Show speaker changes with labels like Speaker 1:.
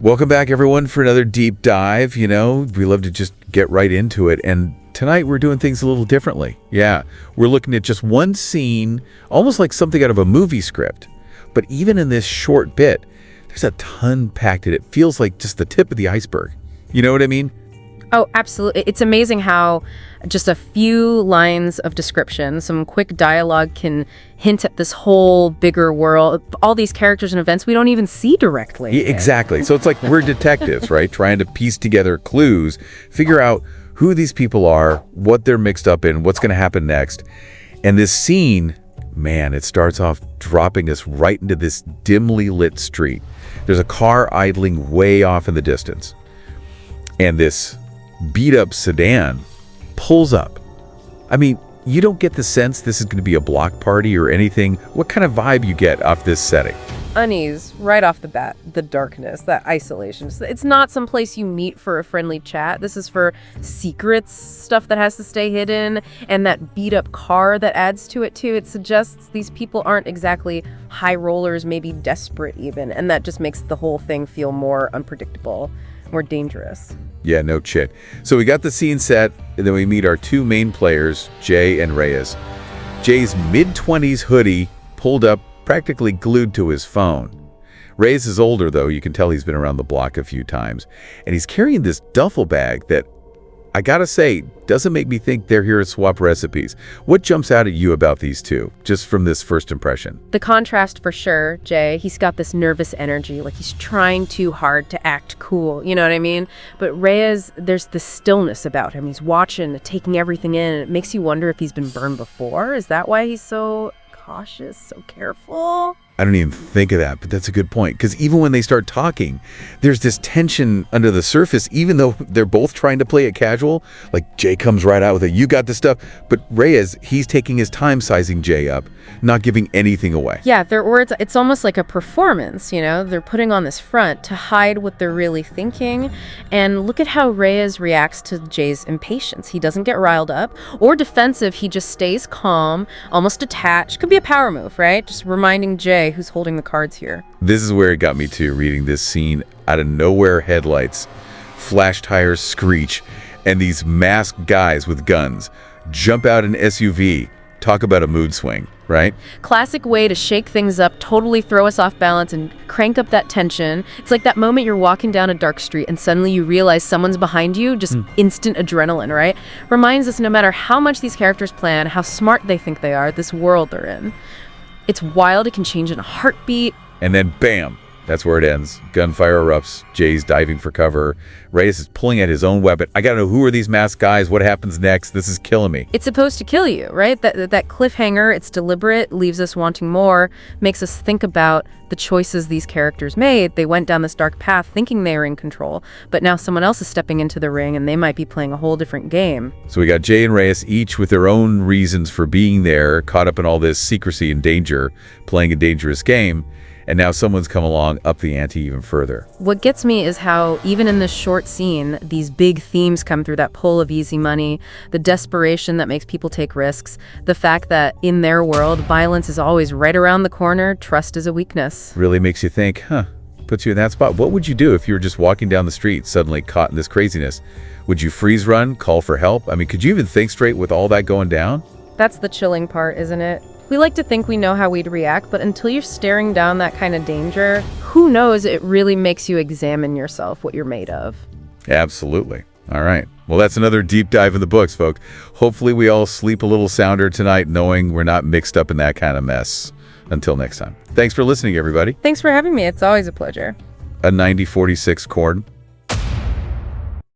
Speaker 1: Welcome back, everyone, for another deep dive. We love to just get right into it. And tonight we're doing things a little differently. Yeah, we're looking at just one scene, almost like something out of a movie script. But even in this short bit, there's a ton packed in it. It feels like just the tip of the iceberg. You know what I mean?
Speaker 2: Oh, absolutely. It's amazing how just a few lines of description, some quick dialogue can hint at this whole bigger world, all these characters and events we don't even see directly.
Speaker 1: Yeah, exactly. So it's like we're detectives, right? Trying to piece together clues, figure out who these people are, what they're mixed up in, what's going to happen next. And this scene, man, it starts off dropping us right into this dimly lit street. There's a car idling way off in the distance. And this beat-up sedan pulls up. I mean, you don't get the sense this is going to be a block party or anything. What kind of vibe you get off this setting?
Speaker 2: Unease, right off the bat, the darkness, that isolation. It's not some place you meet for a friendly chat. This is for secrets, stuff that has to stay hidden, and that beat-up car that adds to it, too. It suggests these people aren't exactly high rollers, maybe desperate even, and that just makes the whole thing feel more unpredictable, more dangerous.
Speaker 1: Yeah, no shit. So we got the scene set, and then we meet our two main players, Jay and Reyes. Jay's mid-20s hoodie pulled up, practically glued to his phone. Reyes is older, though. You can tell he's been around the block a few times. And he's carrying this duffel bag that, I gotta say, doesn't make me think they're here to swap recipes. What jumps out at you about these two, just from this first impression?
Speaker 2: The contrast for sure, Jay. He's got this nervous energy, like he's trying too hard to act cool, you know what I mean? But Reyes, there's this stillness about him. He's watching, taking everything in, and it makes you wonder if he's been burned before. Is that why he's so cautious, so careful?
Speaker 1: I don't even think of that, but that's a good point. Because even when they start talking, there's this tension under the surface, even though they're both trying to play it casual. Like Jay comes right out with it, you got this stuff. But Reyes, he's taking his time sizing Jay up, not giving anything away.
Speaker 2: Yeah, their words, it's almost like a performance, you know? They're putting on this front to hide what they're really thinking. And look at how Reyes reacts to Jay's impatience. He doesn't get riled up or defensive. He just stays calm, almost detached. Could be a power move, right? Just reminding Jay who's holding the cards here.
Speaker 1: This is where it got me too, reading this scene. Out of nowhere, headlights, flash tires screech, and these masked guys with guns jump out an SUV. Talk about a mood swing, right?
Speaker 2: Classic way to shake things up, totally throw us off balance and crank up that tension. It's like that moment you're walking down a dark street and suddenly you realize someone's behind you, just instant adrenaline, right? Reminds us no matter how much these characters plan, how smart they think they are, this world they're in. It's wild, it can change in a heartbeat.
Speaker 1: And then bam, that's where it ends. Gunfire erupts, Jay's diving for cover. Reyes is pulling at his own weapon. I gotta know, who are these masked guys? What happens next? This is killing me.
Speaker 2: It's supposed to kill you, right? That cliffhanger, it's deliberate, leaves us wanting more, makes us think about the choices these characters made. They went down this dark path thinking they were in control, but now someone else is stepping into the ring and they might be playing a whole different game.
Speaker 1: So we got Jay and Reyes, each with their own reasons for being there, caught up in all this secrecy and danger, playing a dangerous game. And now someone's come along, up the ante even further.
Speaker 2: What gets me is how, even in this short scene, these big themes come through: that pull of easy money, the desperation that makes people take risks, the fact that in their world, violence is always right around the corner, trust is a weakness.
Speaker 1: Really makes you think, puts you in that spot. What would you do if you were just walking down the street, suddenly caught in this craziness? Would you freeze run, call for help? I mean, could you even think straight with all that going down?
Speaker 2: That's the chilling part, isn't it? We like to think we know how we'd react, but until you're staring down that kind of danger, who knows? It really makes you examine yourself, what you're made of.
Speaker 1: Absolutely. All right. Well, that's another deep dive in the books, folks. Hopefully we all sleep a little sounder tonight knowing we're not mixed up in that kind of mess. Until next time. Thanks for listening, everybody.
Speaker 2: Thanks for having me. It's always a pleasure.
Speaker 1: A 9046 Cord.